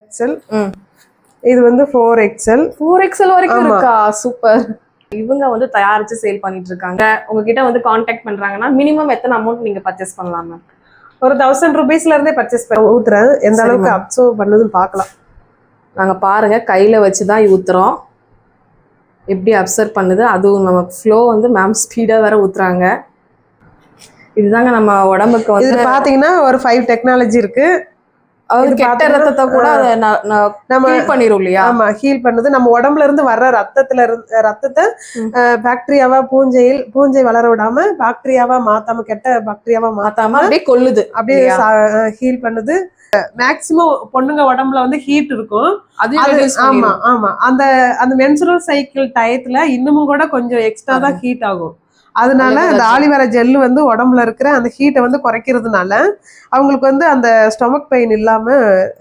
XL. இது வந்து 4XL. 4XL வரைக்கும் இருக்கா? சூப்பர். இவங்க வந்து தயாரிச்சு சேல் பண்ணிட்டு இருக்காங்க. உங்ககிட்ட வந்து கான்டாக்ட் பண்றாங்கன்னா மினிமம் எத்தனை அமௌண்ட் நீங்க பர்ச்சேஸ் பண்ணலாம் மேம்? ஒரு 1000 ரூபீஸ்ல இருந்தே பர்ச்சேஸ் பண்ண ஊத்துறேன். எந்த அளவுக்கு அப்சர்வ் பண்ணுதுன்னு பார்க்கலாம். நாங்க பாருங்க கையில வச்சுதான் ஊத்துறோம். எப்படி அப்சர்வ் பண்ணுது. அதுவும் நமக்கு ஃப்ளோ வந்து மேம் ஸ்பீடா வேற ஊத்துறாங்க. இதுதாங்க நம்ம உடம்புக்கு வந்து இது பாத்தீங்கன்னா ஒரு 5 டெக்னாலஜி இருக்கு. அது கெட்ட ரத்தத்தை கூட நம்ம ஹீல் பண்ணிரும் இல்லையா? ஆமா, ஹீல் பண்ணுது. நம்ம உடம்புல இருந்து வர்ற ரத்தத்தை பாக்டீரியாவா பூஞ்சை வளர விடாம பாக்டீரியாவா மாத்தாம, கெட்ட பாக்டீரியாவா மாத்தாம அப்படியே கொல்லுது. அப்படியே ஹீல் பண்ணுது. மேக்சிமம் பொண்ணுங்க உடம்புல வந்து ஹீட் இருக்கும். ஆமா ஆமா, அந்த மென்சுரல் சைக்கிள் டயத்துல இன்னமும் கூட கொஞ்சம் எக்ஸ்ட்ரா தான் ஹீட் ஆகும். அதனால இந்த ஆலிவேரா ஜெல் வந்து உடம்புல இருக்கிற அந்த ஹீட்டை வந்து குறைக்கிறதுனால அவங்களுக்கு வந்து அந்த ஸ்டொமக் பெயின் இல்லாம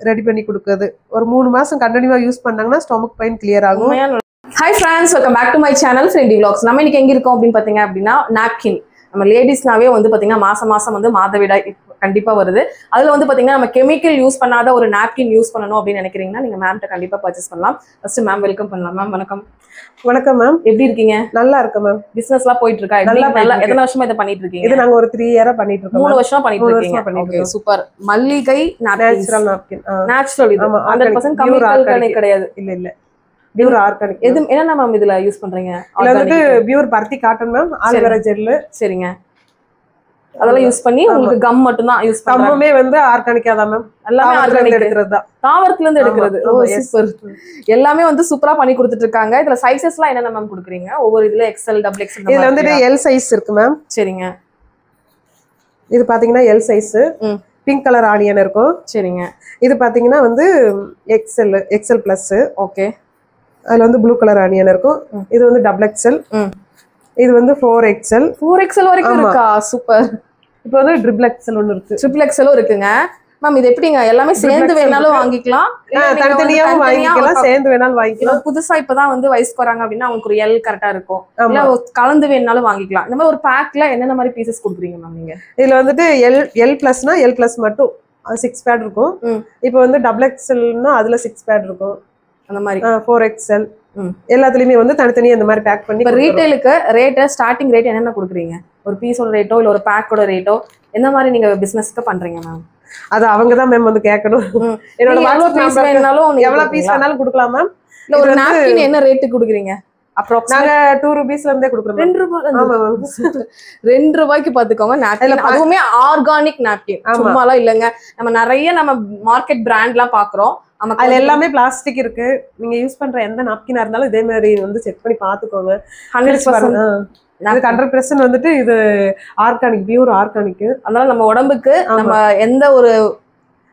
ரெடி பண்ணி கொடுக்குது. ஒரு 3 மாசம் கண்டினியூவா யூஸ் பண்ணாங்கன்னா ஸ்டொமக் பெயின் கிளியர் ஆகும். Hi friends, welcome back to my channel friendy vlogs. நம்ம இன்னைக்கு எங்க இருக்கோம் அப்படின்னு பாத்தீங்க அப்படின்னா நாப்கின். நம்ம லேடிஸ்னாவே வந்து பாத்தீங்கன்னா மாசம் வந்து மாதவிடாய் கண்டிப்பா வருது. அதுல வந்து பாத்தீங்கன்னா நம்ம கெமிக்கல் யூஸ் பண்ணாத ஒரு நாப்கின் யூஸ் பண்ணணும் அப்படின்னு நினைக்கிறீங்கன்னா நீங்க மேம்கிட்ட கண்டிப்பா பர்ச்சேஸ் பண்ணலாம். ஃபர்ஸ்ட் மேம் வெல்கம் பண்ணலாம். மேம் வணக்கம். வணக்கம் மேம், எப்படி இருக்கீங்க? நல்லா இருக்கு மேம். பிசினஸ் எல்லாம் போயிட்டு இருக்கா? எத்தனை வருஷமா இதை பண்ணிட்டு இருக்கீங்க? இது நாங்க ஒரு 3 இயரா பண்ணிட்டு இருக்கோம். 3 வருஷமா பண்ணிட்டு இருக்கீங்க. Okay, super. மல்லிகை நேச்சுரல் நாப்கின். நேச்சுரல். இது 100% கெமிக்கல் கிடையாது. இல்ல பியூர் ஆர்கானிக். எது என்ன மேம் இதுல யூஸ் பண்றீங்க? இதுல வந்து பியூர் பருத்தி காட்டன் மேம், ஆலிவேரா ஜெல். சரிங்க, அதெல்லாம் யூஸ் பண்ணி உங்களுக்கு கம் மட்டும் தான் யூஸ் பண்றீங்க. கம்முமே வந்து ஆர்கானிக்கா தான் மேம். எல்லாமே ஆர்கானிக் எடுக்கிறது தான். தாவரத்துல இருந்து எடுக்கிறது. சூப்பர். எல்லாமே வந்து சூப்பரா பண்ணி கொடுத்துட்டு இருக்காங்க. இதுல சைஸஸ்லாம் என்னென்ன மேம் கொடுக்குறீங்க? ஒவ்வொரு இதுல XL, XXL. இதுல வந்து எல் சைஸ் இருக்கு மேம். சரிங்க. இது பாத்தீங்கன்னா L size. Pink colour onion இருக்கும். சரிங்க. இது பாத்தீங்கன்னா வந்து XL பிளஸ். ஓகே. அதுல வந்து ப்ளூ கலர் ஆனியன் இருக்கும். இது வந்து XXL. இது வந்து 4XL. 4XL வரைக்கும் இருக்கா? சூப்பர். இப்போ வந்து XXL ஒன்னு இருக்கு. XXL இருக்குங்க. மேம் இது எப்படிங்க? எல்லாமே சேர்ந்து வேணாலும் வாங்கிக்கலாம், தனித்தனியாவும் வாங்கிக்கலாம், சேர்ந்து வேணாலும் வாங்கிக்கலாம். புதுசா இப்பதான் வந்து வயசுக்கு வராங்க அப்படின்னா அவங்களுக்கு ஒரு எல் கரெக்டா இருக்கும். இல்ல கலந்து வேணாலும் வாங்கிக்கலாம். இந்த மாதிரி ஒரு பேக்ல என்னென்ன மாதிரி பீசஸ் கொடுக்குறீங்க மேம் நீங்க? இதுல வந்துட்டு எல் பிளஸ்னா எல் பிளஸ் மட்டும் 6 பேட் இருக்கும். இப்போ வந்து XXLனா அதுல 6 பேட் இருக்கும். அந்த மாதிரி 4XL எல்லாத்துலயுமே வந்து தனித்தனியா இந்த மாதிரி பேக் பண்ணி. இப்போ ரீட்டைலுக்கு ரேட், ஸ்டார்டிங் ரேட் என்னென்ன கொடுக்குறீங்க? ஒரு பீஸோட ரேட்டோ இல்ல ஒரு பேக்கோட ரேட்டோ என்ன மாதிரி நீங்க பிசினஸ்க்கு பண்றீங்க மேம்? அது அவங்கதான் மேம் வந்து கேட்கணும். என்னோட எவ்வளவு பீஸ் வேணாலும் கொடுக்கலாம் மேம். இல்ல ஒரு நாப்கின் என்ன ரேட்டு கொடுக்குறீங்க? நாங்க 2 ரூபீஸ்ல இருந்தே கொடுக்குறோம். 2 ரூபாய். 2 ரூபாய்க்கு பாத்துக்கோங்க நாப்கின். அதுவுமே ஆர்கானிக் நாப்கின், சும்மாலாம் இல்லங்க. நம்ம நிறைய மார்க்கெட் பிராண்ட்லாம் பாக்குறோம். அதுல எல்லாமே பிளாஸ்டிக் இருக்கு. நீங்க யூஸ் பண்ற எந்த நாப்கினா இருந்தாலும் இதே மாதிரி வந்து செக் பண்ணி பாத்துக்கோங்க. 100% வந்துட்டு இது ஆர்கானிக், பியூர் ஆர்கானிக். அதனால நம்ம உடம்புக்கு நம்ம எந்த ஒரு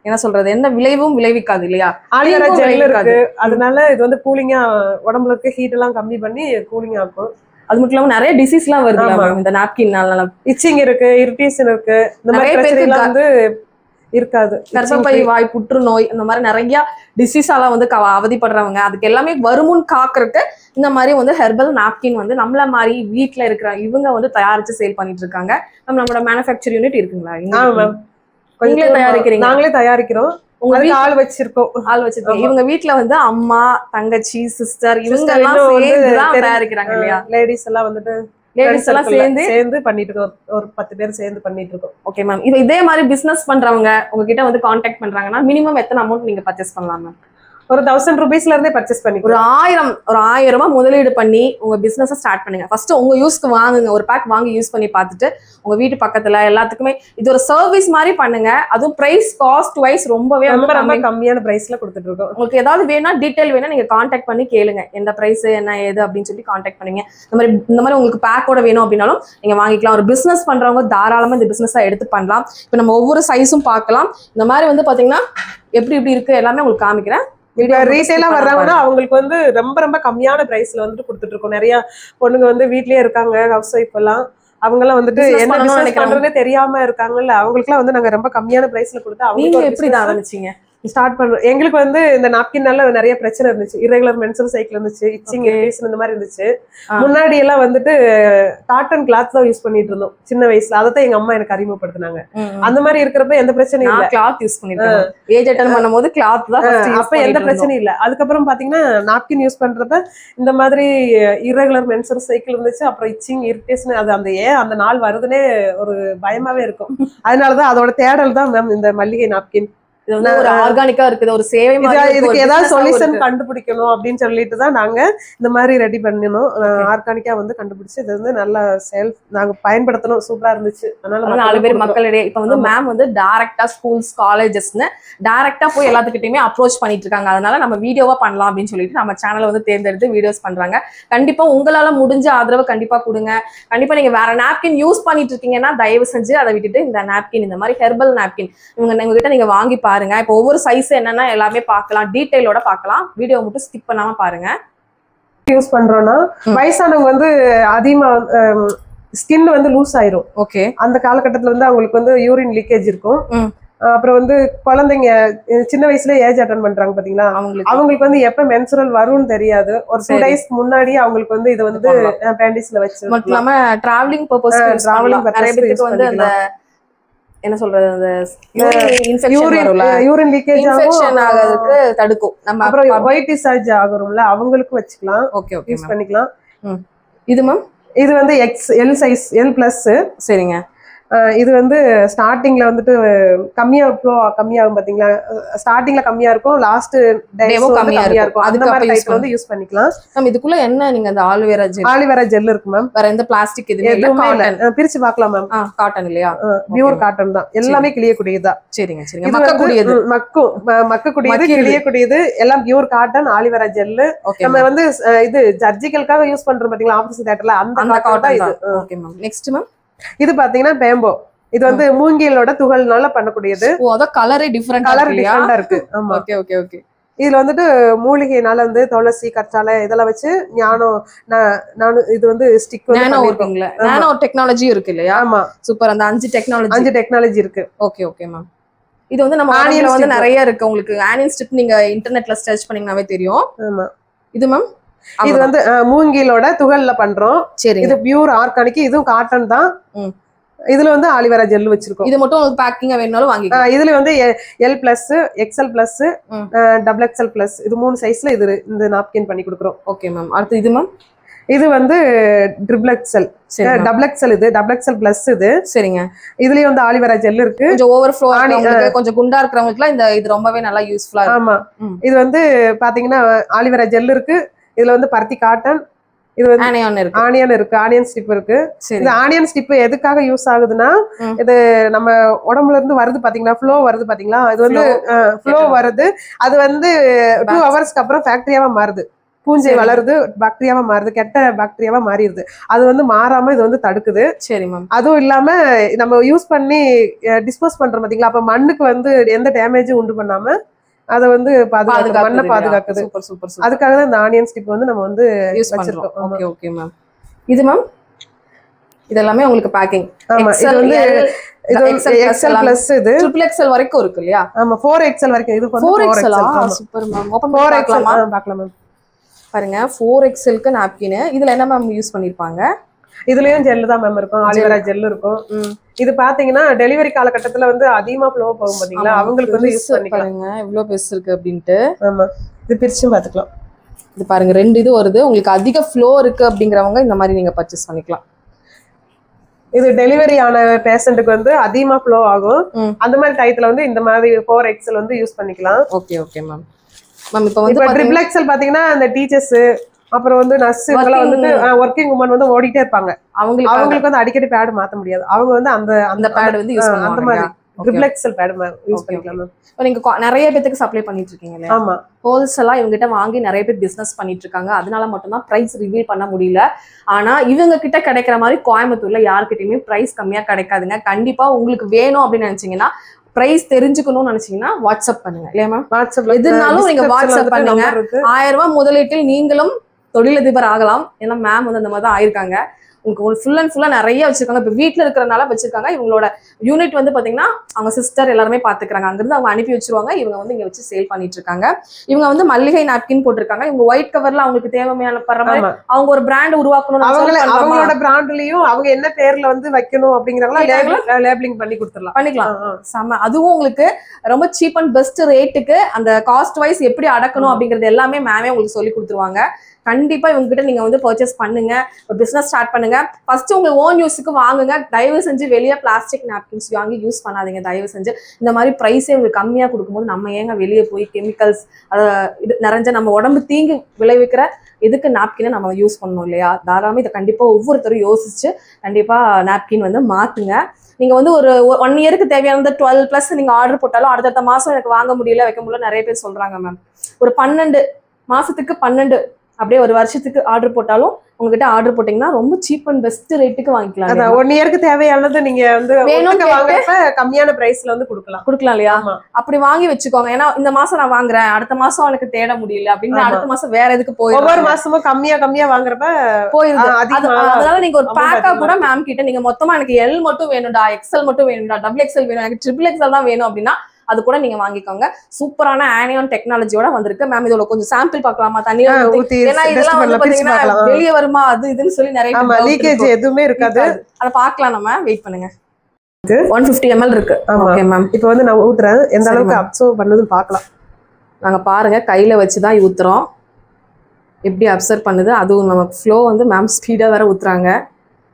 என்ன சொல்றது, எந்த விளைவும் விளைவிக்காது இல்லையா? ஆலிவேரா ஜெல் இருக்கு. அதனால இது வந்து கூலிங்கா உடம்புல இருக்க ஹீட் எல்லாம் கம்மி பண்ணி கூலிங்கா இருக்கும். அது மட்டும் இல்லாம நிறைய டிசீஸ் எல்லாம் வருது இந்த நாப்கின்னால. இச்சிங் இருக்கு, இரிட்டேஷன் இருக்கு. இந்த மாதிரி பிரச்சனை எல்லாம் வந்து இருக்காது. கர்ப்பப்பை வாய் புற்றுநோய் இந்த மாதிரி நிறைய டிசீஸால வந்து அவதிப்படுறவங்க அதுக்கு எல்லாமே வருமுன் காக்குறதுக்கு இந்த மாதிரி வந்து ஹெர்பல் நாப்கின் வந்து நம்மள மாதிரி வீட்டுல இருக்கிற இவங்க வந்து தயாரிச்சு சேல் பண்ணிட்டு இருக்காங்க. நம்மளோட மேனுஃபேக்சர் யூனிட் இருக்குங்களா? நீங்களே தயாரிக்கிறீங்க? நாங்களே தயாரிக்கிறோம். உங்களுக்கு ஆள் வச்சிருக்கோம். இவங்க வீட்டுல வந்து அம்மா, தங்கச்சி, சிஸ்டர் இவங்க எல்லாம் சேர்ந்து தான் தயாரிக்கிறாங்க இல்லையா? லேடிஸ் எல்லாம் வந்துட்டு லேடிஸ் எல்லாம் சேர்ந்து பண்ணிட்டு இருக்கோம். ஒரு 10 பேர் சேர்ந்து பண்ணிட்டு இருக்கோம். Okay ma'am. இப்போ இதே மாதிரி பிசினஸ் பண்றவங்க உங்ககிட்ட வந்து கான்டாக்ட் பண்றாங்கன்னா மினிமம் எத்தனை அமௌண்ட் நீங்க பர்ச்சேஸ் பண்ணலாம் மேம்? ஒரு 1000 ரூபீஸ்ல இருந்தே பர்ச்சேஸ் பண்ணி ஒரு 1000 ரூபாய் முதலீடு பண்ணி உங்க பிசினஸ் ஸ்டார்ட் பண்ணுங்க. ஃபர்ஸ்ட் உங்க யூஸ்க்கு வாங்குங்க. ஒரு பேக் வாங்கி யூஸ் பண்ணி பார்த்துட்டு உங்க வீட்டு பக்கத்துல எல்லாத்துக்குமே இது ஒரு சர்வீஸ் மாதிரி பண்ணுங்க. அதுவும் பிரைஸ் காஸ்ட் வைஸ் ரொம்பவே ரொம்ப கம்மியான பிரைஸ்ல கொடுத்துட்டு இருக்கோம். உங்களுக்கு ஏதாவது வேணா டீடைல் வேணா நீங்க கான்டாக்ட் பண்ணி கேளுங்க. எந்த பிரைஸ் என்ன ஏது அப்படின்னு சொல்லி கான்டாக்ட் பண்ணுங்க. இந்த மாதிரி உங்களுக்கு பேக்கோட வேணும் அப்படின்னாலும் நீங்க வாங்கிக்கலாம். ஒரு பிசினஸ் பண்றவங்க தாராளமா இந்த பிசினஸா எடுத்து பண்ணலாம். இப்போ நம்ம ஒவ்வொரு சைஸும் பார்க்கலாம். இந்த மாதிரி வந்து பாத்தீங்கன்னா எப்படி இருக்கு எல்லாமே உங்களுக்கு காமிக்கிறேன். ரீட்டைலா வர்றாங்கன்னா அவங்களுக்கு வந்து ரொம்ப கம்மியான பிரைஸ்ல வந்துட்டு கொடுத்துட்டு இருக்கோம். நிறைய பொண்ணுங்க வந்து வீட்லயே இருக்காங்க, ஹவுஸ் ஒய்ஃப் எல்லாம். அவங்க எல்லாம் வந்துட்டு என்ன பிசினஸ் பண்றதுனே தெரியாம இருக்காங்கல்ல, அவங்களுக்கு எல்லாம் வந்து நாங்க ரொம்ப கம்மியான பிரைஸ்ல கொடுத்து. அவங்க எப்படி ஆரம்பிச்சீங்க? ஸ்டார்ட் பண்றோம். எங்களுக்கு வந்து இந்த நாப்கின்னால நிறைய பிரச்சனை இருந்துச்சு. irregular menstrual cycle இருந்துச்சு, இச்சிங், இரிட்டேஷன் இந்த மாதிரி இருந்துச்சு. முன்னாடி எல்லாம் வந்துட்டு காட்டன் கிளாத் தான் யூஸ் பண்ணிட்டு இருந்தோம் சின்ன வயசுல. அதான் எங்க அம்மா எனக்கு அறிமுகப்படுத்தினாங்க. அந்த மாதிரி இருக்கிறப்ப எந்த பிரச்சனையும் இல்ல. கிளாத் யூஸ் பண்ணிட்டேன். ஏஜ் அட்டெண்ட் பண்ணும்போது கிளாத் தான் அப்ப எந்த பிரச்சனையும் இல்ல. அதுக்கப்புறம் பாத்தீங்கன்னா நாப்கின் யூஸ் பண்றப்ப இந்த மாதிரி irregular menstrual cycle இருந்துச்சு. அப்புறம் இச்சிங், இரிட்டேஷன், அது அந்த அந்த நாள் வருதுன்னே ஒரு பயமாவே இருக்கும். அதனாலதான் அதோட தேடல் தான் மேம் இந்த மல்லிகை நாப்கின். இது வந்து ஒரு ஆர்கானிக்கா இருக்குது, ஒரு சேவை மாதிரி. இதுக்கு ஏதாவது சொல்யூஷன் கண்டுபிடிக்கணும் அப்படின்னு சொல்லிட்டு தான் நாங்க இந்த மாதிரி ரெடி பண்ணணும். ஆர்கானிக்கா வந்து கண்டுபிடிச்சு இது வந்து நல்ல செல்ஃப் நாங்க பயன்படுத்தணும். சூப்பரா இருந்துச்சு. அதனால 4 பேர் மக்களிடையே இப்ப வந்து மேம் வந்து டைரக்டா ஸ்கூல்ஸ், காலேஜஸ்னு டைரக்டா போய் எல்லாத்துக்கிட்டையுமே அப்ரோச் பண்ணிட்டு இருக்காங்க. அதனால நம்ம வீடியோவா பண்ணலாம் அப்படின்னு சொல்லிட்டு நம்ம சேனலை வந்து தேர்ந்தெடுத்து வீடியோஸ் பண்றாங்க. கண்டிப்பா உங்களால முடிஞ்ச ஆதரவு கண்டிப்பா கொடுங்க. கண்டிப்பா நீங்க வேற நாப்கின் யூஸ் பண்ணிட்டு இருக்கீங்கன்னா தயவு செஞ்சு அதை விட்டுட்டு இந்த நாப்கின், இந்த மாதிரி ஹெர்பல் நாப்கின் உங்ககிட்ட நீங்க வாங்கி பாருங்க. இப்போ ஒவ்வொரு சைஸ் என்னன்னா எல்லாமே பார்க்கலாம், டீடைலோட பார்க்கலாம். வீடியோ மட்டும் ஸ்கிப் பண்ணாம பாருங்க. யூஸ் பண்றோம்னா வயசானவங்க வந்து அதிகமா ஸ்கின் வந்து லூஸ் ஆயிரும். ஓகே. அந்த காலகட்டத்துல வந்து அவங்களுக்கு வந்து யூரின் லீக்கேஜ் இருக்கும். அப்புறம் வந்து குழந்தைங்க சின்ன வயசுல ஏஜ் அட்டன் பண்றாங்க பாத்தீங்களா, அவங்களுக்கு வந்து எப்ப மென்சுரல் வரும்னு தெரியாது. ஒரு 2 days முன்னாடி அவங்களுக்கு வந்து இது வந்து பேண்டிஸ்ல வச்சு மட்டும் இல்லாம டிராவலிங் பர்பஸ், நிறைய பேருக்கு வந்து அந்த என்ன சொல்றது, அந்த யூரின் லீக்கேஜ் ஆகிறதுக்கு தடுக்கும். நம்ம அப்புறம் ஒயிட் டிஸ்சார்ஜ் ஆகுறோம்ல, அவங்களுக்கு வச்சுக்கலாம். ஓகே ஓகே யூஸ் பண்ணிக்கலாம். இது மேம் இது வந்து எல் சைஸ், L+. சரிங்க. இது வந்து ஸ்டார்டிங்ல வந்துட்டு கம்மியாகும் பாத்தீங்களா. ஸ்டார்டிங்ல கம்மியா இருக்கும், லாஸ்ட் கம்மியா இருக்கும். அந்த மாதிரி டைப்ல வந்து யூஸ் பண்ணிக்கலாம். நம்ம இதுக்குள்ள என்ன, நீங்க அந்த ஆலிவேரா ஜெல் இருக்கு மேம். வேற எந்த பிளாஸ்டிக் எதுவுமே இல்ல. பிரிச்சு பார்க்கலாம் மேம். காட்டன் இல்லையா, பியூர் காட்டன் தான். எல்லாமே கிளியக்கூடியதா. சரிங்க சரிங்க. மக்கக்கூடியது, மக்கக்கூடியது, கிளியக்கூடியது, எல்லாம் பியூர் காட்டன், ஆலிவேரா ஜெல். நம்ம வந்து இது சர்ஜிக்கலுக்காக யூஸ் பண்றோம் பாத்தீங்களா ஆபரேஷன் தியேட்டர்ல, அந்த காட்டன் இது. Okay ma'am. நெக்ஸ்ட் மேம், இது பாத்தீங்கன்னா பேம்போ. இது வந்து மூங்கிலோட துகள்னால பண்ணக்கூடியது. ஓ, அத கலரே டிஃபரெண்டா இருக்கு. ஆமா. Okay okay okay. இதுல வந்துட்டு மூலிகைனால வந்து துளசி, கற்றாழை இதெல்லாம் வச்சு இது வந்து ஸ்டிக் நானோ டெக்னாலஜி இருக்கு இல்லையா. ஆமா, சூப்பர். அந்த 5 டெக்னாலஜி இருக்கு. Okay okay ma'am. இது வந்து நம்ம ஆனியன்ல வந்து நிறைய இருக்கு. உங்களுக்கு ஆனியன் ஸ்டிக் நீங்க இன்டர்நெட்ல சர்ச் பண்ணீங்கனாவே தெரியும். ஆமா. இது மேம், இது வந்து மூங்கிலோட துகள்ல பண்றோம். சரி. இது பியூர் ஆர்கானிக், இதுவும் காட்டன் தான். இதுல வந்து ஆலிவேரா ஜெல் வச்சிருக்கோம். இது மட்டும் உங்களுக்கு பேக்கிங்கா வேணும்னாலும் வாங்கிக்கலாம். இதுல வந்து L+, XL+, XXL+, இது 3 சைஸ்ல இந்த நாப்கின் பண்ணி கொடுக்குறோம். Okay ma'am. அடுத்து இது மேம், இது வந்து XXL, XXL, இது XXL+. இது சரிங்க. இதுலயும் வந்து ஆலிவேரா ஜெல் இருக்கு. கொஞ்சம் ஓவர்ஃப்ளோ ஆனவங்களுக்கு, கொஞ்சம் குண்டா இருக்கிறவங்களுக்குலாம் இது ரொம்பவே நல்லா யூஸ்ஃபுல்லா இருக்கு. ஆமா. இது வந்து பாத்தீங்கன்னா ஆலிவேரா ஜெல் இருக்கு. இதுல வந்து பருத்தி காட்டன், இது வந்து ஆனியன் ஸ்டிப் இருக்கு. இந்த ஆனியன் ஸ்டிப் எதுக்காக யூஸ் ஆகுதுன்னா, இது நம்ம உடம்புல இருந்து வருது பாத்தீங்களா, ஃப்ளோ வருது பாத்தீங்களா, இது வந்து ஃப்ளோ வருது. அது வந்து 2 ஹவர்ஸ்க்கு அப்புறம் ஃபேக்டரியாவா மாறுது. பூஞ்சை வளருது, பாக்டீரியாவா மாறுது, கெட்ட பாக்டீரியாவா மாறிடுது. அது வந்து மாறாம இது வந்து தடுக்குது. சரி மேம். அதுவும் இல்லாம நம்ம யூஸ் பண்ணி டிஸ்போஸ் பண்றோம் பாத்தீங்களா, அப்ப மண்ணுக்கு வந்து எந்த டேமேஜும் உண்டு பண்ணாம அதை வந்து மண்ணை பாதுகாக்குது. அதுக்காக தான் இந்த ஆனியன் ஸ்டிப் வந்து நம்ம வந்து யூஸ் பண்ணிருக்கோம். Okay okay ma'am. இது மேம், இதெல்லாமே உங்களுக்கு பேக்கிங். ஆமா, இது வந்து XL+, இது XXL வரைக்கும் இருக்கு இல்லையா. ஆமா, 4XL வரைக்கும். இது 4XL. Super ma'am. ஓபன் பண்ணி பார்க்கலாம் மேம். பாருங்க, 4XL-க்கு நாப்கின். இதுல என்ன மேம் யூஸ் பண்ணிருப்பாங்க? இதுலயும் ஜெல் தான் மேம் இருக்கும், ஆலிவேரா ஜெல் இருக்கும். இது பாத்தீங்கன்னா டெலிவரி காலகட்டத்துல வந்து அதிகமா ஃப்ளோ போகும் பாத்தீங்களா, அவங்களுக்கு வந்து யூஸ் பண்ணிக்கலாம். எவ்வளவு பெருசு இருக்கு அப்படின்ட்டு. ஆமா, இது பிரிச்சும் பாத்துக்கலாம். இது பாருங்க, 2 இது வருது. உங்களுக்கு அதிக ஃப்ளோ இருக்கு அப்படிங்கிறவங்க இந்த மாதிரி நீங்க பர்ச்சேஸ் பண்ணிக்கலாம். இது டெலிவரி ஆன பேஷண்ட்டுக்கு வந்து அதிகமா ஃப்ளோ ஆகும். அந்த மாதிரி டயத்துல வந்து இந்த மாதிரி 4XL வந்து யூஸ் பண்ணிக்கலாம். Okay okay ma'am. மேம் இப்போ வந்து XXL பாத்தீங்கன்னா அந்த டீச்சர்ஸ், அப்புறம் வந்து நர்ஸ், இவங்கெல்லாம் வந்துட்டு ஒர்க்கிங் உமன் வந்து ஓடிட்டே இருப்பாங்க. அவங்களுக்கு வந்து அடிக்கடி பேட் மாத்த முடியாது. அவங்க வந்து அந்த பேட் வந்து யூஸ் பண்ணுவாங்க. அந்த மாதிரி XXL பேட் யூஸ் பண்ணிக்கலாம். இப்போ நீங்க நிறைய பேருக்கு சப்ளை பண்ணிட்டு இருக்கீங்க. ஆமா, ஹோல்சேலா இவங்ககிட்ட வாங்கி நிறைய பேர் பிசினஸ் பண்ணிட்டு இருக்காங்க. அதனால மட்டும் தான் பிரைஸ் ரிவீல் பண்ண முடியல. ஆனா இவங்க கிட்ட கிடைக்கிற மாதிரி கோயம்புத்தூர்ல யாருக்கிட்டயுமே பிரைஸ் கம்மியா கிடைக்காதுங்க. கண்டிப்பா உங்களுக்கு வேணும் அப்படின்னு நினைச்சீங்கன்னா, பிரைஸ் தெரிஞ்சுக்கணும்னு நினைச்சீங்கன்னா வாட்ஸ்அப் பண்ணுங்க. இல்லையா மேம்? வாட்ஸ்அப்ல எதுனாலும் நீங்க வாட்ஸ்அப் பண்ணுங்க. 1000 ரூபாய் முதலீட்டில் நீங்களும் தொழிலதிபர் ஆகலாம். ஏன்னா மேம் வந்து அந்த மாதிரி தான் ஆயிருக்காங்க. உங்களுக்கு ஃபுல் அண்ட் ஃபுல்லா நிறைய வச்சிருக்காங்க. இப்போ வீட்டுல இருக்கிறனால வச்சிருக்காங்க. இவங்களோட யூனிட் வந்து பாத்தீங்கன்னா அவங்க சிஸ்டர் எல்லாருமே பாத்துக்கிறாங்க. அங்கிருந்து அவங்க அனுப்பி வச்சிருவாங்க. இவங்க வந்து இங்க வச்சு சேல் பண்ணிட்டு இருக்காங்க. இவங்க வந்து மல்லிகை நாப்கின் போட்டிருக்காங்க. இவங்க ஒயிட் கவர்ல அவங்களுக்கு தேவையான படுற மாதிரி அவங்க ஒரு பிராண்ட் உருவாக்கணும். அவங்களோட பிராண்ட்லயும் அவங்க என்ன பேர்ல வந்து வைக்கணும் அப்படிங்கறதெல்லாம் லேபிளிங் பண்ணி பண்ணிக்கலாம். செம. அதுவும் உங்களுக்கு ரொம்ப சீப் அண்ட் பெஸ்ட் ரேட்டுக்கு அந்த காஸ்ட் வைஸ் எப்படி அடக்கணும் அப்படிங்கறது எல்லாமே மேமே உங்களுக்கு சொல்லி கொடுத்துருவாங்க. கண்டிப்பா இவங்க கிட்ட நீங்க வந்து பர்ச்சேஸ் பண்ணுங்க, ஒரு பிசினஸ் ஸ்டார்ட் பண்ணுங்க. ஃபர்ஸ்ட் உங்க ஓன் யூஸுக்கு வாங்குங்க. தயவு செஞ்சு வெளியே பிளாஸ்டிக் நாப்கின்ஸ் வாங்கி யூஸ் பண்ணாதீங்க. தயவு செஞ்சு இந்த மாதிரி பிரைஸே உங்களுக்கு கம்மியா கொடுக்கும்போது நம்ம ஏங்க வெளியே போய் கெமிக்கல்ஸ் இது நிறைஞ்ச நம்ம உடம்பு தீங்கு விளைவிக்கிற எதுக்கு நாப்கினை நம்ம யூஸ் பண்ணணும் இல்லையா? தாராளமா இதை கண்டிப்பா ஒவ்வொருத்தரும் யோசிச்சு கண்டிப்பா நாப்கின் வந்து மாத்துங்க. நீங்க வந்து ஒரு 1 இயருக்கு தேவையான 12+ நீங்க ஆர்டர் போட்டாலும் அடுத்த மாசம் எனக்கு வாங்க முடியல வைக்க முடியல நிறைய பேர் சொல்றாங்க மேம். ஒரு 12 மாசத்துக்கு 12 அப்படியே ஒரு வருஷத்துக்கு ஆர்டர் போட்டாலும் உங்ககிட்ட ஆர்டர் போட்டீங்கன்னா ரொம்ப சீப் அண்ட் பெஸ்ட் ரேட்டுக்கு வாங்கிக்கலாம். 1 இயருக்கு தேவையானது நீங்க வந்து வாங்குறப்ப கம்மியான பிரைஸ்ல வந்து கொடுக்கலாம் இல்லையா? அப்படி வாங்கி வச்சுக்கோங்க. ஏன்னா இந்த மாசம் நான் வாங்குறேன், அடுத்த மாசம் எனக்கு தேட முடியல அப்படின்னு அடுத்த மாசம் வேற எதுக்கு போய் ஒவ்வொரு மாசமும் கம்மியா வாங்குறப்ப போயிருது. அதனால நீங்க ஒரு பேக்கா கூட மேம் கிட்ட நீங்க மொத்தமா எனக்கு எல் மட்டும் வேணும்டா, எக்ஸ்எல் மட்டும் வேணும்டா, XXL வேணும், எனக்கு XXL தான் வேணும் அப்படின்னா அது கூட நீங்க வாங்கிக்கோங்க. சூப்பரான ஆனியான் டெக்னாலஜியோட வந்திருக்கு மேம். இதோட கொஞ்சம் சாம்பிள் பார்க்கலாமா? தண்ணியில ஊத்தி, ஏன்னா இதெல்லாம் வந்து பாத்தீங்கன்னா வெளியே வருமா அது இதுன்னு சொல்லி நிறைய லீக்கேஜ் எதுவுமே இருக்காது. அத பார்க்கலாம். நம்ம வெயிட் பண்ணுங்க. 150 ml இருக்கு. Okay ma'am. இப்போ வந்து நான் ஊத்துறேன், எந்த அளவுக்கு அப்சர்வ் பண்ணுதுன்னு பார்க்கலாம். நாங்க பாருங்க கையில வச்சுதான் ஊத்துறோம், எப்படி அப்சர்வ் பண்ணுது. அதுவும் நமக்கு ஃப்ளோ வந்து மேம் ஸ்பீடா வேற ஊத்துறாங்க,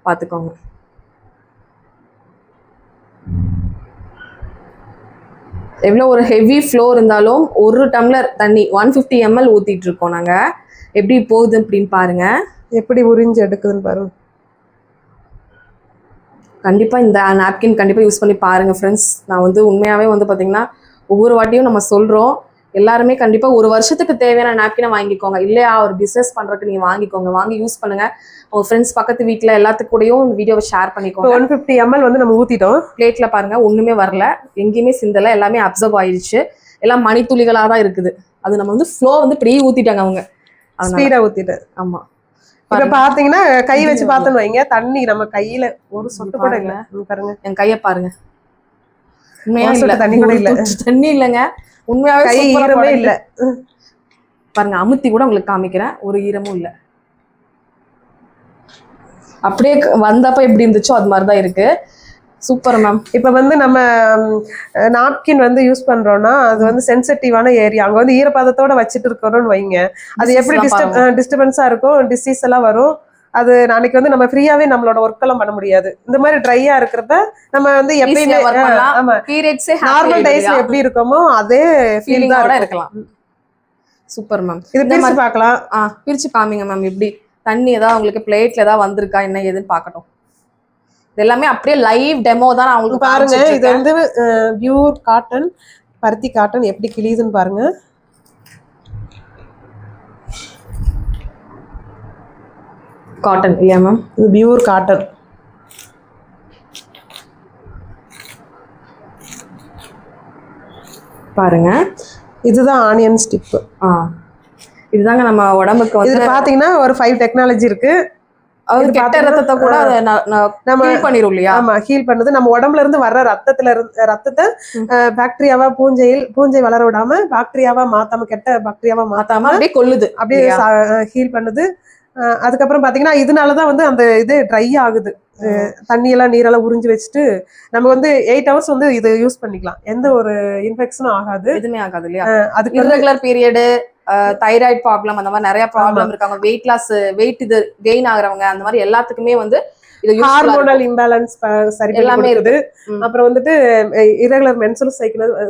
பாத்துக்கோங்க. எவ்வளோ ஒரு ஹெவி ஃப்ளோ இருந்தாலும் 1 டம்ளர் தண்ணி 150 ml ஊத்திட்டு இருக்கோம் நாங்க. எப்படி போகுது அப்படின்னு பாருங்க, எப்படி உறிஞ்சு எடுக்குதுன்னு பாருங்க. கண்டிப்பா இந்த நாப்கின் கண்டிப்பா யூஸ் பண்ணி பாருங்க ஃப்ரெண்ட்ஸ். நான் வந்து உண்மையாவே வந்து பாத்தீங்கன்னா ஒவ்வொரு வாட்டியும் நம்ம சொல்றோம், எல்லாருமே கண்டிப்பா ஒரு வருஷத்துக்கு தேவையான நாப்கினை வாங்கிக்கோங்க. இல்லையா ஒரு பிசினஸ் பண்றதுக்கு நீங்க வாங்கிக்கோங்க, வாங்கி யூஸ் பண்ணுங்க. உங்க ஃப்ரெண்ட்ஸ் பக்கத்து வீட்டுல எல்லாத்துக்கு கூடயும் இந்த வீடியோவை ஷேர் பண்ணிக்கோங்க. 150 ml வந்து நம்ம ஊத்திட்டோம். பிளேட்ல பாருங்க, ஒண்ணுமே வரல, எங்கேயுமே சிந்தல, எல்லாமே அப்சர்வ் ஆயிடுச்சு. எல்லாம் மணித்துளிகளா தான் இருக்குது. அது நம்ம வந்து ஃப்ளோ வந்து இப்படியே ஊத்திட்டாங்க அவங்க, ஸ்பீடா ஊத்திட்டு. ஆமா. இப்ப பாத்தீங்கன்னா கை வச்சு பார்த்தோம்னு வைங்க, தண்ணி நம்ம கையில ஒரு சொட்டு கூட இல்ல. பாருங்க என் கைய பாருங்க, உண்மையா இல்ல, தண்ணி கூட இல்ல, தண்ணி இல்லங்க, உண்மையாவே கை ஈரமே இல்ல. பாருங்க அமுத்தி கூட உங்களுக்கு காமிக்கிறேன், ஒரு ஈரமும் இல்ல. அப்படியே வந்தப்ப எப்படி இருந்துச்சோ அது மாதிரிதான் இருக்கு. Super ma'am. இப்ப வந்து நம்ம நாப்கின் வந்து யூஸ் பண்றோம்னா அது வந்து சென்சிட்டிவான ஏரியா, அங்க வந்து ஈரப்பதத்தோட வச்சுட்டு இருக்கிறோம்னு வைங்க, அது எப்படி டிஸ்டர்பன்ஸா இருக்கும், டிசீஸ் எல்லாம் வரும். அது நாளைக்கு வந்து நம்ம ஃப்ரீயாவே நம்மளோட ஒர்க் எல்லாம் பண்ண முடியாது. இந்த மாதிரி ட்ரையா இருக்கிறப்ப நம்ம வந்து எப்பயுமே நார்மல் டேஸ்ல எப்படி இருக்கோமோ அதே ஃபீலிங் தான் இருக்கலாம். Super ma'am. இது பிரிச்சு பார்க்கலாம். பிரிச்சு காமிங்க மேம். எப்படி தண்ணி ஏதாவது உங்களுக்கு பிளேட்ல ஏதாவது வந்திருக்கா என்ன ஏதுன்னு பார்க்கட்டும். இது எல்லாமே அப்படியே லைவ் டெமோ தான் நான் உங்களுக்கு பாருங்க. இது வந்து பியூர் காட்டன், பருத்தி காட்டன் எப்படி கிழியுதுன்னு பாருங்க. காட்டன் இல்லையா மேம்? இது பியூர் காட்டன். பாருங்க, இதுதான் ஆனியன் ஸ்டிப். இதுதாங்க நம்ம உடம்புக்கு வந்து பாத்தீங்கன்னா ஒரு 5 டெக்னாலஜி இருக்கு. அது கெட்ட ரத்தத்தை கூட நம்ம ஹீல் பண்ணிரும் இல்லையா? ஆமா, ஹீல் பண்ணுது. நம்ம உடம்புல இருந்து வர்ற ரத்தத்தை பாக்டீரியாவா பூஞ்சை வளர விடாம பாக்டீரியாவா மாத்தாம, கெட்ட பாக்டீரியாவா மாத்தாம அப்படியே கொல்லுது, அப்படியே ஹீல் பண்ணுது. அதுக்கப்புறம் பாத்தீங்கன்னா இதனாலதான் வந்து அந்த இது ட்ரை ஆகுது. தண்ணியெல்லாம் நீரெல்லாம் உறிஞ்சு வச்சுட்டு நம்ம வந்து 8 hours வந்து இது யூஸ் பண்ணிக்கலாம். எந்த ஒரு இன்ஃபெக்ஷனும் ஆகாது, எதுவுமே ஆகாது இல்லையா? அதுக்கு இர்ரெகுலர் பீரியடு, தைராய்டு ப்ராப்ளம், அந்த மாதிரி நிறைய ப்ராப்ளம் இருக்காங்க, வெயிட் இது கெயின் ஆகுறவங்க, அந்த மாதிரி எல்லாத்துக்குமே வந்து இது ஹார்மோனல் இம்பேலன்ஸ் சரி எல்லாமே இருக்குது. அப்புறம் வந்துட்டு இரெகுலர் மென்சுரல்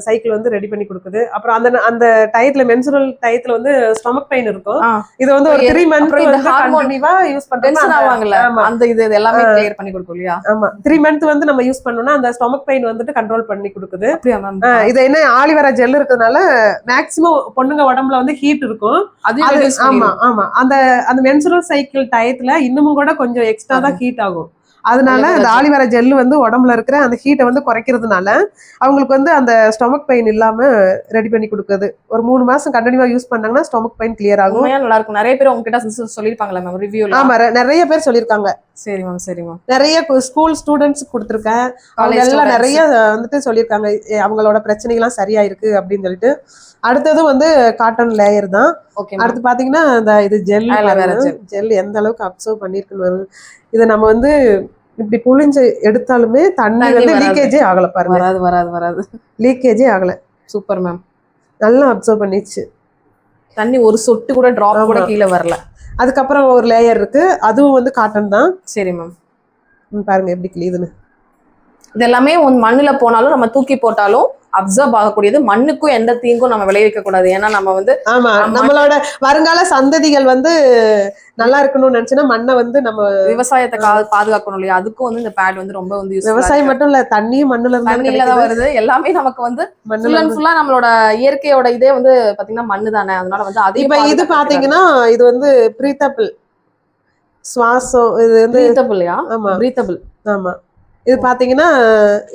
சைக்கிள் வந்து ரெடி பண்ணி கொடுக்குது. அப்புறம் அந்த டயத்துல மென்சுரல் டயத்துல வந்து ஸ்டொமக் பெயின் இருக்கும். இது வந்து ஒரு 3 months கண்டினியூவா யூஸ் பண்றோம்னா அந்த இது எல்லாமே கிளியர் பண்ணி கொடுக்கும் இல்லையா? ஆமா, 3 months வந்து நம்ம யூஸ் பண்ணோம்னா அந்த ஸ்டொமக் பெயின் வந்துட்டு கண்ட்ரோல் பண்ணி கொடுக்குது. இது என்ன ஆலிவேரா ஜெல் இருக்கிறதுனால மேக்ஸிமம் பொண்ணுங்க உடம்புல வந்து ஹீட் இருக்கும். ஆமா, அந்த மென்சுரல் சைக்கிள் டயத்துல இன்னமும் கூட கொஞ்சம் எக்ஸ்ட்ரா தான் ஹீட் ஆகும். அதனால இந்த ஆலிவேரா ஜெல் வந்து உடம்புல இருக்கிற அந்த ஹீட்டை வந்து குறைக்கிறதுனால அவங்களுக்கு வந்து அந்த ஸ்டொமக் பெயின் இல்லாம ரெடி பண்ணி கொடுக்குது. ஒரு 3 மாசம் கண்டினியூவா யூஸ் பண்ணாங்கன்னா ஸ்டொமக் பெயின் கிளியர் ஆகும். நல்லா இருக்கும். நிறைய பேர் உங்ககிட்ட சொல்லிருப்பாங்களா மேம் ரிவ்யூல? ஆமா, நிறைய பேர் சொல்லியிருக்காங்க. சரி மேம், சரி மேம். நிறைய ஸ்கூல் ஸ்டூடெண்ட்ஸ் கொடுத்துருக்கேன். அவங்க எல்லாம் நிறைய வந்துட்டு சொல்லியிருக்காங்க அவங்களோட பிரச்சனைகள்லாம் சரியா இருக்கு அப்படின்னு சொல்லிட்டு. அடுத்ததும் வந்து காட்டன் லேயர் தான். அடுத்து பாத்தீங்கன்னா இந்த இது ஜெல் எந்த அளவுக்கு அப்சர்வ் பண்ணிருக்குன்னு இதை நம்ம வந்து இப்படி புழிஞ்சு எடுத்தாலுமே தண்ணி வந்து லீக்கேஜே ஆகல பாருங்க. வராது வராது வராது, லீக்கேஜே ஆகல. Super ma'am. நல்லா அப்சர்வ் பண்ணிச்சு. தண்ணி ஒரு சொட்டு கூட டிராப் கூட கீழே வரல. அதுக்கப்புறம் ஒரு லேயர் இருக்கு, அதுவும் வந்து காட்டன் தான். சரி மேம். பாருங்க எப்படி கிளியுதுன்னு. இது எல்லாமே மண்ணுல போனாலும் நம்ம தூக்கி போட்டாலும் அப்சர்வ் ஆகக்கூடியது. மண்ணுக்கும் எந்த தீங்கும் நம்ம விளைவிக்க கூடாது. ஏன்னா நம்ம வந்து நம்மளோட வருங்கால சந்ததிகள் வந்து நல்லா இருக்கணும்னு நினைச்சுன்னா மண்ணை வந்து நம்ம விவசாயத்தை பாதுகாக்கணும் இல்லையா? அதுக்கும் வந்து இந்த பேட் வந்து ரொம்ப வந்து விவசாயம் மட்டும் இல்ல, தண்ணியும் மண்ணுல தான் வருது. எல்லாமே நமக்கு வந்து ஃபுல்லா நம்மளோட இயற்கையோட இதே வந்து பாத்தீங்கன்னா மண்ணு தானே. அதனால வந்து அது இப்ப இது பாத்தீங்கன்னா இது வந்து பிரீத்தபிள் சுவாசம். இது வந்து பிரீத்தபிள்யா? ஆமா, பிரீத்தபிள். ஆமா, இது பாத்தீங்கன்னா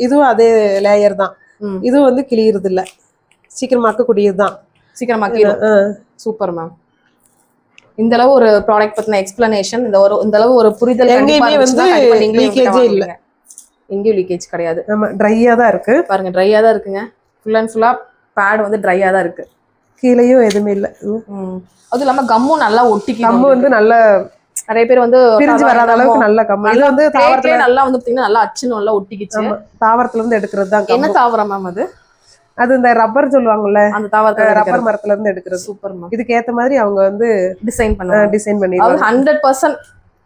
இதுவும் அதே லேயர் தான். இது வந்து கிளியறது இல்ல, சீக்கிரமாக்கக்கூடியதுதான். சீக்கிரமாக்கிடும். Super ma'am. இந்த அளவு ஒரு ப்ராடக்ட் பத்தின எக்ஸ்பிளனேஷன், இந்த அளவு ஒரு புரிதல் எங்கேயுமே வந்து லீக்கேஜே இல்ல. எங்கேயும் லீக்கேஜ் கிடையாது. ஆமா, ட்ரையா தான் இருக்கு. பாருங்க, ட்ரையா தான் இருக்குங்க. ஃபுல் அண்ட் ஃபுல்லா பேட் வந்து ட்ரையா தான் இருக்கு. கீழேயும் எதுவுமே இல்ல. அது இல்லாம கம்மும் நல்லா ஒட்டிக்கு. கம்மு வந்து நல்ல நிறைய பேர் வந்து பிரிஞ்சு வராத அளவுக்கு நல்ல கம்மு. இது வந்து தாவரத்துல நல்லா வந்து பாத்தீங்கன்னா நல்லா அச்சுன்னு நல்லா ஒட்டிக்கிச்சு. தாவரத்துல இருந்து எடுக்கிறது தான். என்ன தாவரம் மேம் அது? அது இந்த ரப்பர் சொல்லுவாங்கல்ல, அந்த தாவரத்துல ரப்பர் மரத்துல இருந்து எடுக்கிறது. Super ma'am. இதுக்கு ஏத்த மாதிரி அவங்க வந்து டிசைன் பண்ணி 100%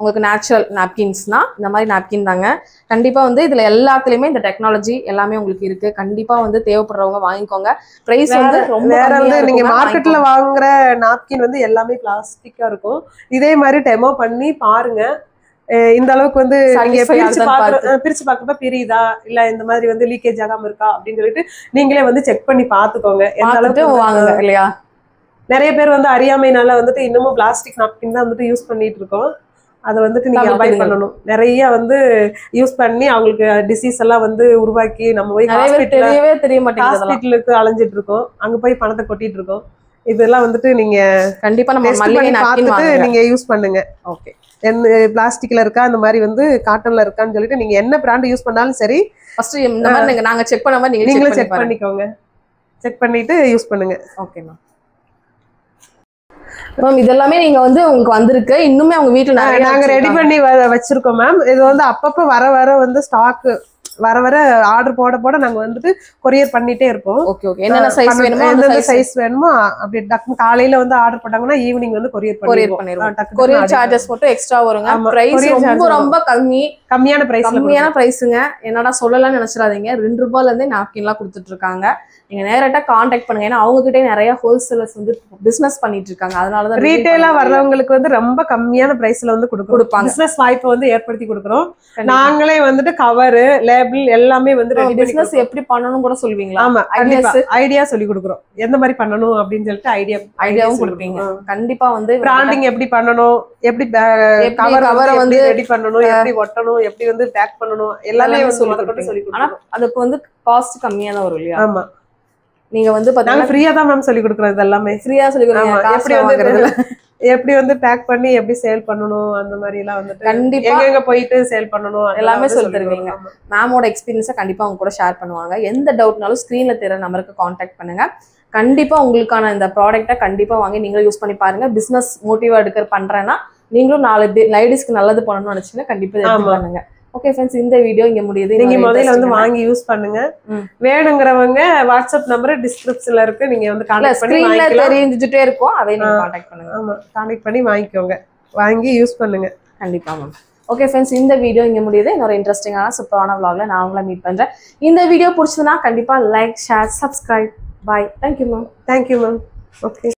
உங்களுக்கு நேச்சுரல் நாப்கின்ஸ்னா இந்த மாதிரி நாப்கின் தாங்க. கண்டிப்பா வந்து இதுல எல்லாத்துலயுமே இந்த டெக்னாலஜி எல்லாமே உங்களுக்கு இருக்கு. கண்டிப்பா வந்து தேவைப்படுறவங்க வாங்கிக்கோங்க. பிரைஸ் வந்து ரொம்ப வேற வந்து நீங்க மார்க்கெட்ல வாங்குற நாப்கின் வந்து எல்லாமே பிளாஸ்டிக்கா இருக்கும். இதே மாதிரி டெமோ பண்ணி பாருங்க. இந்த அளவுக்கு வந்து நீங்க பிரிச்சு பார்க்கப்ப பிரியுதா இல்ல இந்த மாதிரி வந்து லீக்கேஜ் ஆகாம இருக்கா அப்படின்னு சொல்லிட்டு நீங்களே வந்து செக் பண்ணி பாத்துக்கோங்க. எந்த அளவுக்கு வாங்குங்க இல்லையா? நிறைய பேர் வந்து அறியாமைனால வந்துட்டு இன்னமும் பிளாஸ்டிக் நாப்கின் தான் வந்துட்டு யூஸ் பண்ணிட்டு இருக்கோம். அதை வந்துட்டு நீங்க அவாய்ட் பண்ணணும். நிறைய வந்து யூஸ் பண்ணி அவங்களுக்கு டிசீஸ் எல்லாம் வந்து உருவாக்கி நம்ம போய் ஹாஸ்பிட்டலுக்கு அலைஞ்சிட்டு இருக்கோம். அங்க போய் பணத்தை கொட்டிட்டு இருக்கோம். இதெல்லாம் வந்துட்டு நீங்க கண்டிப்பா நம்ம பார்த்துட்டு நீங்க யூஸ் பண்ணுங்க. ஓகே, பிளாஸ்டிக்ல இருக்கா இந்த மாதிரி வந்து காட்டன்ல இருக்கான்னு சொல்லிட்டு நீங்க என்ன பிராண்ட் யூஸ் பண்ணாலும் சரி ஃபர்ஸ்ட் இந்த மாதிரி நாங்க செக் பண்ண மாதிரி நீங்களே செக் பண்ணிக்கோங்க. செக் பண்ணிட்டு யூஸ் பண்ணுங்க. Okay ma'am. மேம் இதெல்லாமே நீங்க வந்து உங்களுக்கு வந்திருக்கு. இன்னுமே அவங்க வீட்டுல நாங்க ரெடி பண்ணி வச்சிருக்கோம் மேம். இது வந்து அப்பப்ப வர வந்து ஸ்டாக் வர ஆர்டர் போட நாங்க வந்துட்டு கொரியர் பண்ணிட்டே இருப்போம். Okay okay. என்னென்ன சைஸ் வேணுமோ எந்த சைஸ் வேணுமோ அப்படி டக்கு காலையில வந்து ஆர்டர் பண்ணாங்கன்னா ஈவினிங் வந்து கொரியர் பண்ணிடுவோம். கொரியர் சார்ஜஸ் மட்டும் எக்ஸ்ட்ரா வருங்க. பிரைஸ் ரொம்ப கம்மியான பிரைஸ்ங்க. என்னடா சொல்லலாம்னு நினைச்சிடாதீங்க. ₹2 இருந்தே நாப்கின்லாம் கொடுத்துட்டு இருக்காங்க. நீங்க நேரட்டா கான்டாக்ட் பண்ணுங்க. ஏன்னா அவங்க கிட்டே நிறைய ஹோல்சேலர்ஸ் வந்து பிசினஸ் பண்ணிட்டு இருக்காங்க. அதனாலதான் ரீட்டைலா வர்றவங்களுக்கு வந்து ரொம்ப கம்மியான பிரைஸ்ல வந்து கொடுப்பாங்க. பிசினஸ் வாய்ப்பை வந்து ஏற்படுத்தி கொடுக்குறோம். நாங்களே வந்துட்டு கவர் லேபிள் எல்லாமே வந்து பிசினஸ் எப்படி பண்ணணும் கூட சொல்லுவீங்களா? ஆமா, ஐடியா சொல்லி கொடுக்குறோம். எந்த மாதிரி பண்ணணும் அப்படின்னு சொல்லிட்டு ஐடியாவும் கொடுப்பீங்க. கண்டிப்பா வந்து பிராண்டிங் எப்படி பண்ணணும், எப்படி கவரை வந்து ரெடி பண்ணணும், எப்படி ஒட்டணும், எப்படி வந்து பேக் பண்ணணும் எல்லாமே சொல்லி கொடுப்பீங்க. ஆனா அதுக்கு வந்து காஸ்ட் கம்மியா தான் வரும் இல்லையா? ஆமா, நீங்க வந்து பாத்தீங்கன்னா ஃப்ரீயா தான் மேம் சொல்லி கொடுக்குறோம். இது எல்லாமே ஃப்ரீயா சொல்லி கொடுக்குறோம். எப்படி வந்து பேக் பண்ணி எப்படி சேல் பண்ணணும் அந்த மாதிரி எல்லாம் வந்து கண்டிப்பா எங்க போயிட்டு சேல் பண்ணணும் எல்லாமே சொல்லி தருவீங்க. மேமோட எக்ஸ்பீரியன்ஸை கண்டிப்பா அவங்க கூட ஷேர் பண்ணுவாங்க. எந்த டவுட்னாலும் ஸ்கிரீன்ல தெரியற நம்பருக்கு கான்டாக்ட் பண்ணுங்க. கண்டிப்பா உங்களுக்கான இந்த ப்ராடக்ட்டை கண்டிப்பா வாங்கி நீங்களும் யூஸ் பண்ணி பாருங்க. பிசினஸ் மோட்டிவா பண்றேன்னா நீங்களும் 4 லேடிஸ்க்கு நல்லது பண்ணணும்னு நினைச்சீங்கன்னா கண்டிப்பா பண்ணுங்க. ஓகே ஃப்ரெண்ட்ஸ், இந்த வீடியோ இங்க முடியுது. நீங்க முதல்ல வந்து வாங்கி யூஸ் பண்ணுங்க. வேணுங்கிறவங்க வாட்ஸ்அப் நம்பர் டிஸ்கிரிப்ஷன்ல இருக்கு. நீங்க வந்து கான்டாக்ட் பண்ணி வாங்கிக்கலாம். தெரிஞ்சுட்டே இருக்கும். அதை நீங்க கான்டாக்ட் பண்ணுங்க. ஆமா, கான்டாக்ட் பண்ணி வாங்கிக்கோங்க. வாங்கி யூஸ் பண்ணுங்க. கண்டிப்பா மேம். ஓகே ஃப்ரெண்ட்ஸ், இந்த வீடியோ இங்க முடியுது. இன்னொரு இன்ட்ரெஸ்டிங்கான சூப்பரான vlogல நான் உங்களை மீட் பண்றேன். இந்த வீடியோ பிடிச்சதுன்னா கண்டிப்பா like, share, subscribe. Bye. Thank you ma'am. Thank you ma'am. Okay.